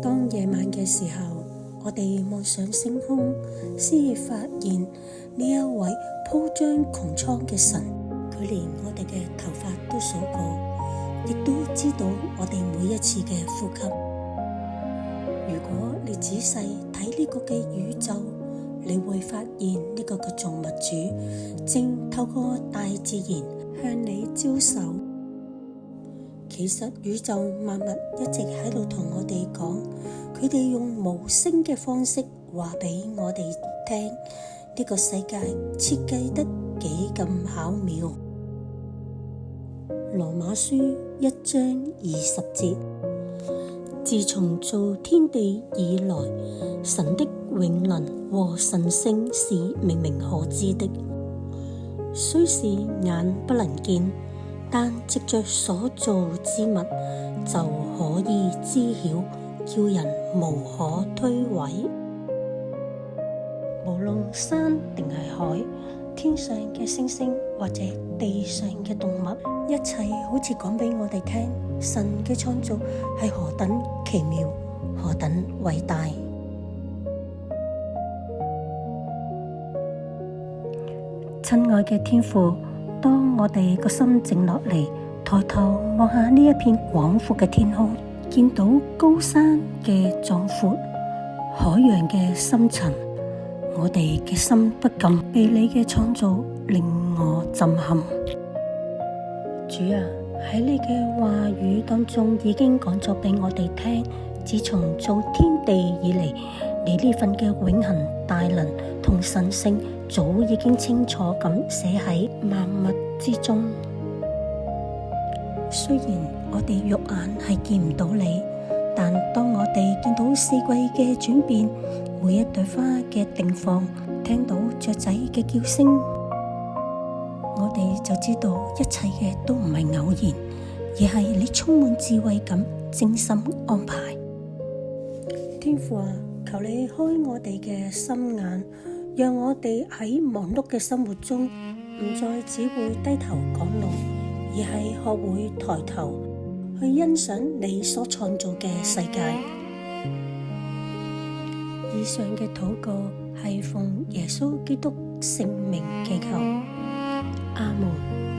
當夜晚嘅時候，我哋望上星空，先發現呢一位鋪張穹蒼嘅神，佢連我哋嘅頭髮都數過，亦都知道我哋每一次嘅呼吸。如果你仔細睇呢個嘅宇宙，你會發現呢個嘅造物主正透過大自然向你招手。其實宇宙萬物一直喺度同我哋講，佢哋用無聲嘅方式話俾我哋聽，呢個世界設計得幾咁巧妙。羅馬書1章20節，自從造天地以來，神的永能和神性是明明可知的，雖是眼不能見，但藉着所造之物就可以知曉，叫人無可推諉。無論山定係海，天上嘅星星或者地上嘅動物，一切好似講俾我哋聽，神嘅創造係何等奇妙，何等偉大。親愛嘅天父，當我哋個心靜落嚟，抬頭望下呢一片廣闊嘅天空，見到高山嘅壯闊，海洋嘅深沉，我哋嘅心不禁被你嘅創造令我震撼。主啊，喺你嘅話語當中已經講咗俾我哋聽，自從造天地以嚟，你呢份嘅永恆大能同神性早已經清楚咁寫喺萬物之中。雖然我哋肉眼係見唔到你，但當我哋見到四季嘅轉變，每一朵花嘅盛放，聽到雀仔嘅叫聲，我哋就知道一切嘅都唔係偶然，而係你充滿智慧咁精心安排。天父啊，求你開我哋嘅心眼，讓我哋喺忙碌嘅生活中唔再只會低頭趕路，而係學會抬頭去欣賞你所創造嘅世界。以上嘅禱告係奉耶穌基督聖名祈求，阿門。